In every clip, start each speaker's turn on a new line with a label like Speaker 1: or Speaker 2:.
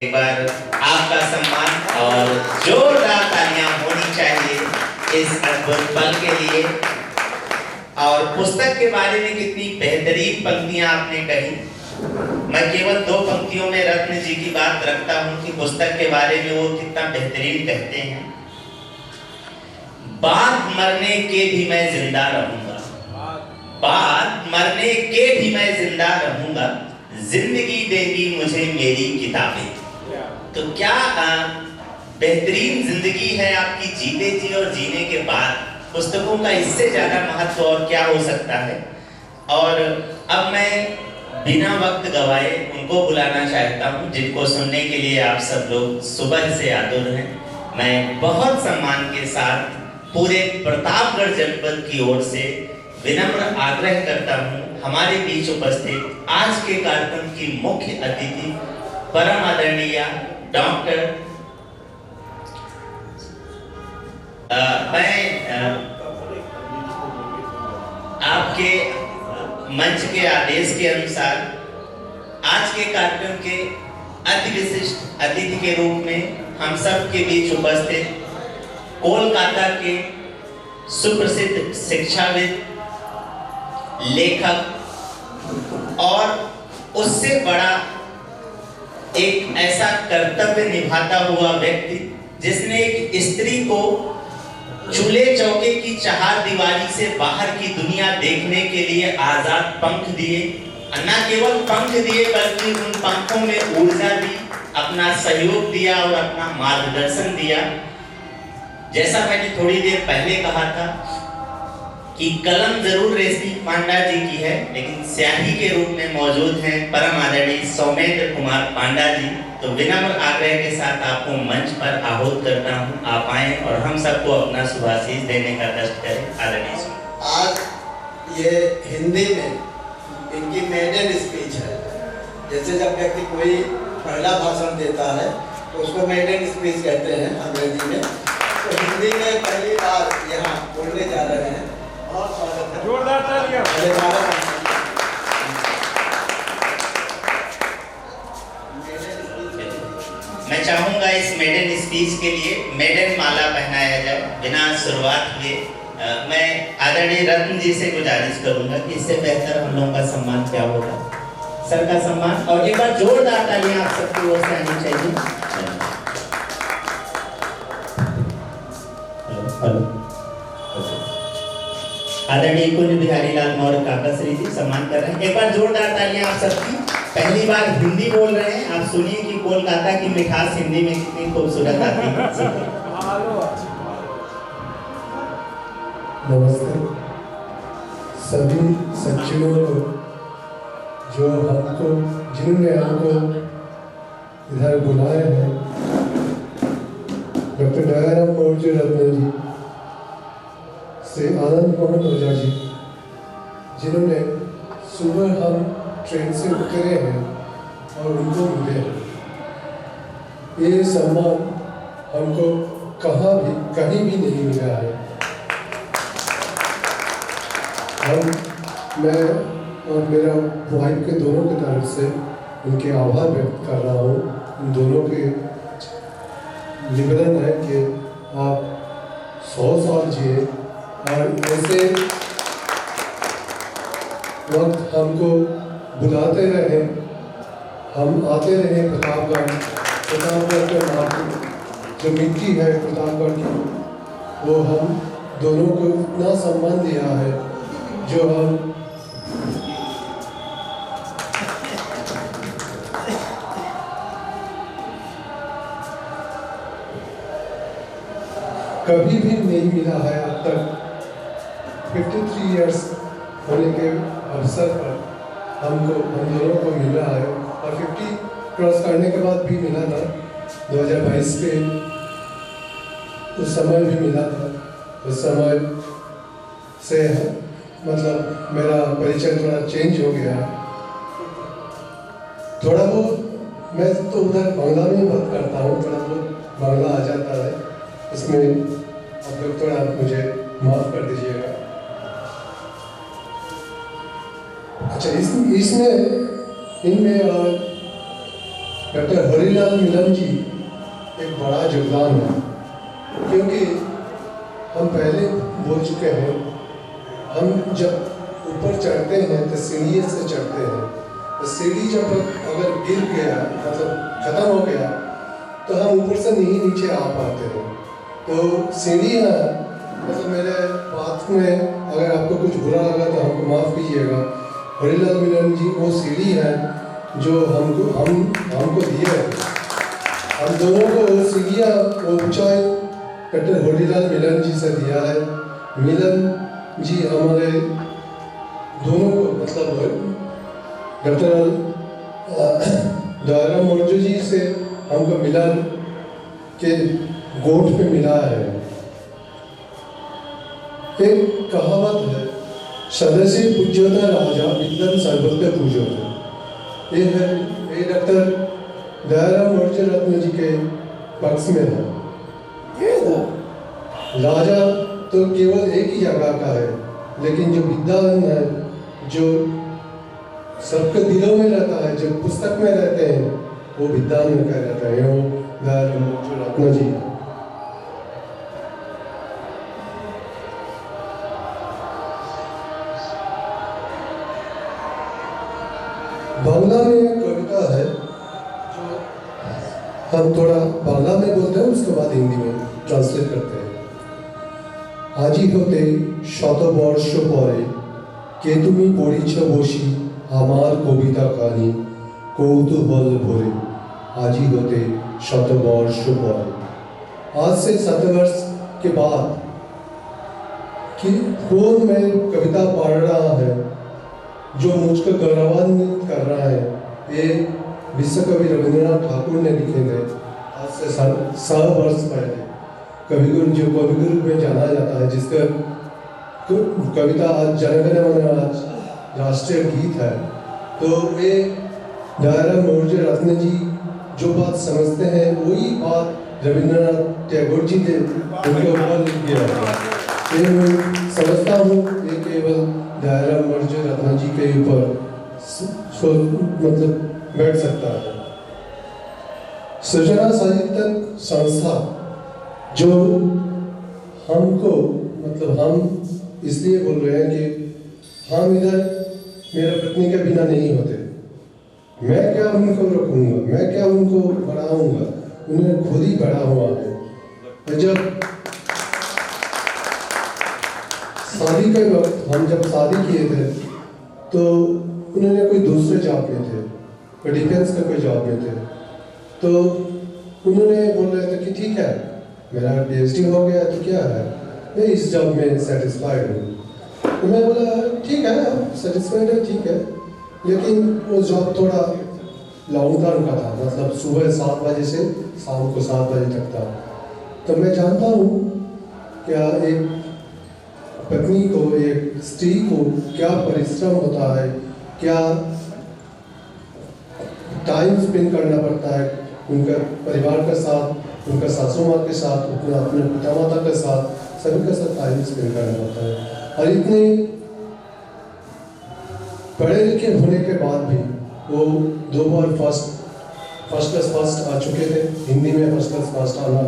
Speaker 1: एक बार आपका सम्मान और जोरदार तालियां होनी चाहिए इस अद्भुत पल के लिए। और पुस्तक के बारे में कितनी बेहतरीन पंक्तियां आपने कही। मैं केवल दो पंक्तियों में रत्न जी की बात रखता हूं कि पुस्तक के बारे में वो कितना बेहतरीन कहते हैं। बाद मरने के भी मैं जिंदा रहूंगा, बाद मरने के भी मैं जिंदा रहूंगा, जिंदगी देगी मुझे मेरी किताबें। तो क्या बेहतरीन जिंदगी है आपकी जीते जी और जीने के बाद। पुस्तकों का इससे ज्यादा महत्व और क्या हो सकता है। और अब मैं बिना वक्त गवाए उनको बुलाना चाहता हूं जिनको सुनने के लिए आप सब लोग सुबह से आतुर हैं। मैं बहुत सम्मान के साथ पूरे प्रतापगढ़ जनपद की ओर से विनम्र आग्रह करता हूं हमारे बीच उपस्थित आज के कार्यक्रम की मुख्य अतिथि परम आदरणीय डॉक्टर मैं आपके मंच के आदेश के अनुसार आज के कार्यक्रम के अति विशिष्ट अतिथि के रूप में हम सब के बीच उपस्थित कोलकाता के सुप्रसिद्ध शिक्षाविद, लेखक और उससे बड़ा एक ऐसा कर्तव्य निभाता हुआ व्यक्ति जिसने एक स्त्री को चूल्हे चौके की चारदीवारी से बाहर की दुनिया देखने के लिए आजाद पंख दिए। न केवल पंख दिए बल्कि उन पंखों में ऊर्जा दी, अपना सहयोग दिया और अपना मार्गदर्शन दिया। जैसा मैंने थोड़ी देर पहले कहा था कि कलम जरूर रेशमी पांडा जी की है, लेकिन स्याही के रूप में मौजूद हैं परम आदरणीय सौमेंद्र कुमार पांडा जी। तो विनम्र आग्रह के साथ आपको मंच पर आहूत करता हूं, आप आए और हम सबको अपना शुभाशीष देने का कष्ट करें। आदरणीय
Speaker 2: आज ये हिंदी में इनकी मेडन स्पीच है। जैसे जब व्यक्ति कोई पहला भाषण देता है तो उसको मेडन स्पीच कहते हैं अंग्रेजी में। तो हिंदी में पहली बार यहाँ बोलने जा रहे हैं। बहुत स्वागत है, जोरदार तालियां।
Speaker 1: मैं चाहूंगा इस मेडन स्पीच के लिए मेडन माला पहनाया जाए। बिना शुरुआत हुए मैं आदरणीय रत्न जी से गुजारिश करूंगा कि इससे बेहतर हम लोगों का सम्मान क्या होगा। सर का सम्मान और एक बार जोरदार तालियां आप सबकी ओर से आनी चाहिए। आदरणीय कुंज बिहारी लाल मौर्य काका श्री जी सम्मान कर रहे हैं। एक बार जोरदार तालियां आप सबकी। पहली बार हिंदी बोल रहे हैं, आप सुनिए कि कोलकाता की मिठास हिंदी में कितनी खूबसूरत आती है।
Speaker 3: नमस्ते सभी सचिवों को जो हमको जिन्होंने हमको इधर बुलाए हैं। डॉक्टर दयाराम मौर्य रत्न जी से आनंद मोहन ओझा जी जिन्होंने सुबह हम ट्रेन से उतरे हैं और उनको मिले हैं। ये सम्मान हमको कहीं भी नहीं मिला है। मैं और मेरा वाइफ के दोनों की तरफ से उनके आभार व्यक्त कर रहा हूँ। उन दोनों के निवेदन है कि आप 100 साल जिए और ऐसे वक्त हमको बुलाते रहे, हम आते रहे प्रतापगढ़ के माटी जो मिट्टी है प्रतापगढ़ की, वो हम दोनों को इतना सम्मान दिया है जो हम कभी भी नहीं मिला है अब तक। 53 इयर्स होने के अवसर पर हम दोनों को मिला है और 50 क्रॉस करने के बाद भी मिला था। 2022 के उस समय भी मिला था। उस समय से मतलब मेरा परिचय थोड़ा चेंज हो गया है। थोड़ा बहुत मैं तो उधर बांग्ला में बात करता हूँ, थोड़ा बहुत बांग्ला आ जाता है, इसमें आप लोग थोड़ा मुझे माफ़ कर दीजिएगा। अच्छा, इसमें इनमें डॉक्टर हरिलाल मिलन जी एक बड़ा योगदान है, क्योंकि हम पहले बोल चुके हैं, हम जब ऊपर चढ़ते हैं तो सीढ़ी से चढ़ते हैं, तो सीढ़ी जब अगर गिर गया मतलब ख़त्म हो गया तो हम ऊपर से नहीं नीचे आ पाते हैं। तो सीढ़ी है, मतलब मेरे बात में अगर आपको कुछ बुरा लगा तो हमको माफ़ कीजिएगा। हरिलाल मिलन जी वो सीढ़ी है जो हमको दिए हैं। हम दोनों को वो सीढ़ियाँ वो ऊंचाई डॉक्टर हरिलाल मिलन जी से दिया है। मिलन जी हमारे दोनों को मतलब डॉक्टर दयाराम मौर्य जी से हमको मिलन के गोट पे मिला है। एक कहावत है, सदस्य पूज्यता राजा विद्वान सर्वत्र पूज्यता। ये डॉक्टर दयाराम मौर्य रत्न जी के पक्ष में है। राजा तो केवल एक ही जगह का है, लेकिन जो विद्वान है, जो सबके दिलों में रहता है, जो पुस्तक में रहते हैं, वो विद्वान में कह रहता है, वो दयाराम मौर्य रत्न जी। बांग्ला में एक कविता है जो हम थोड़ा बांग्ला में बोलते हैं, उसके बाद हिंदी में ट्रांसलेट करते हैं। আজি হতে শতবর্ষ পরে কে তুমি পড়িছ বসি আমার কবিতা কানি কৌতূহল ভরে। আজি होते शतवर्ष परे, आज से 7 वर्ष के बाद कि कौन मैं कविता पढ़ रहा है जो मुझको गौरवान्वित कर रहा है। ये विश्व कवि रविंद्रनाथ ठाकुर ने लिखे थे आज से 100 वर्ष पहले। कविगुरु जो कविगुरु में जाना जाता है, जिसका कविता आज जनगण मन आज राष्ट्रीय गीत है। तो वे दयाराम मौर्य रत्न जी जो बात समझते हैं वही बात रविंद्रनाथ टैगोर जी ने उनके ऊपर लिख दिया है। ये मैं समझता हूँ ये केवल दयाराम मौर्य रत्न जी के ऊपर मतलब बैठ सकता है। सृजना साहित्य संस्था जो हमको मतलब हम इसलिए बोल रहे हैं कि हम इधर मेरा पत्नी के बिना नहीं होते। मैं क्या उनको रखूँगा, मैं क्या उनको बढ़ाऊँगा, उन्हें खुद ही बढ़ा हुआ है। जब शादी के वक्त हम जब शादी किए थे तो उन्होंने कोई दूसरे जॉब में थे, कोई डिफेंस का कोई जॉब में थे। तो उन्होंने बोल रहे थे कि ठीक है मेरा PhD हो गया तो क्या है, मैं इस जॉब में सेटिस्फाइड हूँ। तो मैं बोला ठीक है आप सेटिस्फाइड है ठीक है, लेकिन वो जॉब थोड़ा लॉन्ग टर्म का था, मतलब सुबह 7 बजे से शाम को 7 बजे तक था। तो मैं जानता हूँ क्या एक पत्नी को, एक स्त्री को क्या परिश्रम होता है, क्या टाइम स्पेंड करना पड़ता है उनका परिवार के साथ, उनका सासू माँ के साथ, अपने पिता माता के साथ, सभी के साथ टाइम स्पेंड करना होता है। और इतने पढ़े लिखे होने के बाद भी वो 2 बार फर्स्ट क्लास फर्स्ट आ चुके थे। हिंदी में फर्स्ट क्लास फर्स्ट आना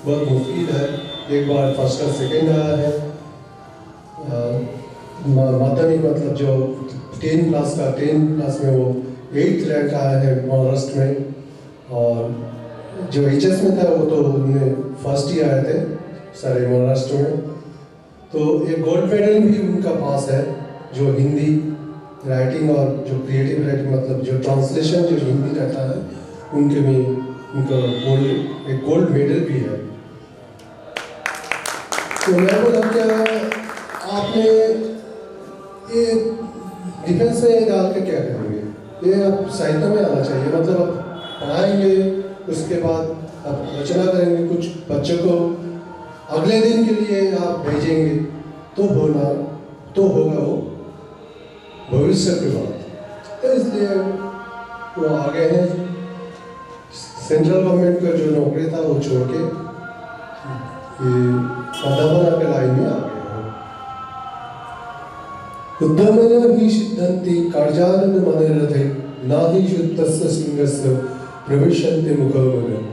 Speaker 3: बहुत मुश्किल है, एक बार फर्स्ट क्लास सेकेंड आया है। माध्यमिक मतलब जो 10 क्लास में वो 8th रैंक आया है महाराष्ट्र में, और जो HS में था वो तो उन्हें फर्स्ट ही आए थे सारे महाराष्ट्र में। तो एक गोल्ड मेडल भी उनका पास है जो हिंदी राइटिंग और जो क्रिएटिव राइटिंग मतलब जो ट्रांसलेशन जो हिंदी रहता है उनके में उनका एक गोल्ड मेडल भी है। तो मैं बोला क्या आपने ये डिफेंस में डाल के क्या करेंगे, ये आप साहित्य में आना चाहिए, मतलब आप पढ़ाएंगे उसके बाद आप रचना करेंगे, कुछ बच्चों को अगले दिन के लिए आप भेजेंगे तो होगा वो भविष्य की बात। तो इसलिए वो आगे हैं, सेंट्रल गवर्नमेंट का जो नौकरी था वो छोड़ के अध्यापन के लाइन में आ गए हैं। उद्यमेन हि सिद्धन्ति कार्यानन मनोरथे न हि शुद्धस्य सिंहस्य प्रविशन्ति मुखोरगं।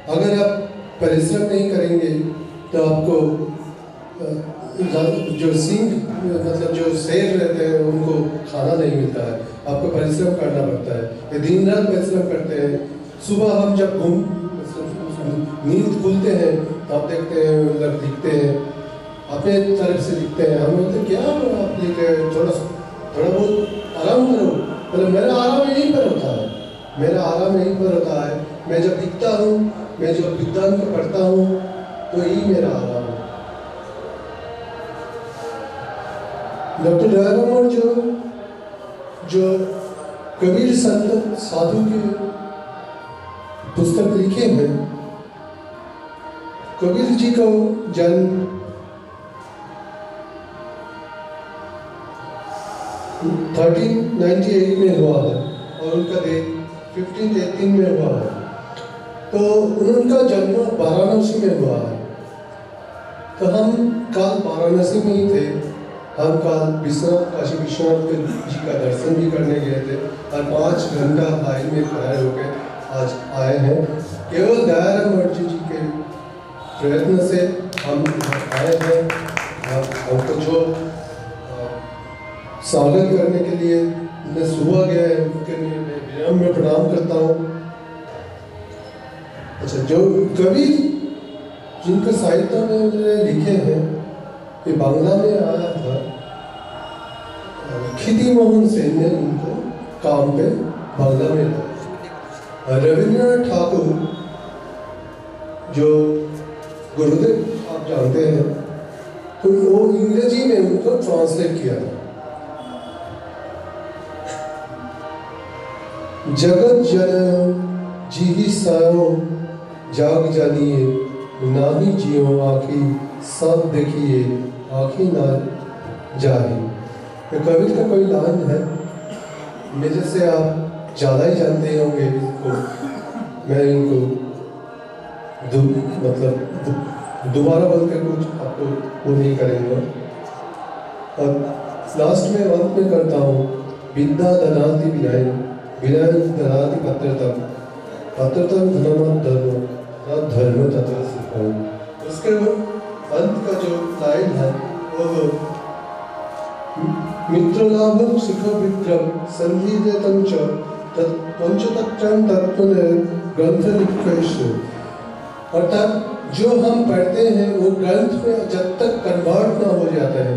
Speaker 3: अगर आप परिश्रम नहीं करेंगे तो आपको जो सिंह मतलब जो शेर रहते हैं उनको खाना नहीं मिलता है, आपको परिश्रम करना पड़ता है। ये दिन रात परिश्रम करते हैं। सुबह हम जब नींद खुलते हैं तो आप देखते हैं मतलब लिखते हैं, अपने तरफ से लिखते हैं। हम बोलते क्या आप लिख रहे हैं, थोड़ा बहुत आराम करो। मतलब मेरा आराम यहीं पर होता है, मेरा आराम यहीं पर होता है। मैं जब लिखता हूँ, मैं जब विद्वान को पढ़ता हूँ तो यही मेरा आराम है। डॉक्टर दयाराम जो कबीर संत साधु के पुस्तक लिखे हैं, कबीर जी को जन्म 1398 में हुआ है और उनका देह 1518 में हुआ है। तो उनका जन्म वाराणसी में हुआ है। तो हम कल वाराणसी में ही थे। हम कल काशी विश्वनाथ जी का दर्शन भी करने गए थे और 5 घंटा लाइन में खड़े होकर आज आए हैं। केवल दयाराम अर्जी जी के प्रयत्न से हम आए हैं। हमको जो स्वागत करने के लिए मैं सुबह गया है, उनके लिए मैं विनम्र प्रणाम करता हूँ। अच्छा, जो कबीर जिनके साहित्य में उन्होंने लिखे हैं, ये बांग्ला में आया था। खिति मोहन सेन ने उनको काम पे बांग्ला में लाया। रविंद्रनाथ ठाकुर जो गुरुदेव आप जानते हैं, तो वो अंग्रेजी में उनको ट्रांसलेट किया था। जगत जन जी सायो जाग जानिए, नानी जियो आखी सब देखिए, आखी ना जाही। तो कबीर का कोई लाइन है, मेरे से आप ज़्यादा ही जानते होंगे इसको। मैं इनको दोबारा बोल कर कुछ आपको वो नहीं करेंगे। और लास्ट में अंत में करता हूँ, विद्या ददाति विनय, विनय ददाति पत्रतम, पत्रतम धनमत धर्म, न धर्म तथा सुखम। उसके अंत का जो लाइन है वो मित्रलाभम सुख विक्रम संधीयतम च पंचतत्वं तत्पुनः ग्रंथ निष्कर्ष। अर्थात जो हम पढ़ते हैं वो ग्रंथ में जब तक कन्वर्ट ना हो जाता है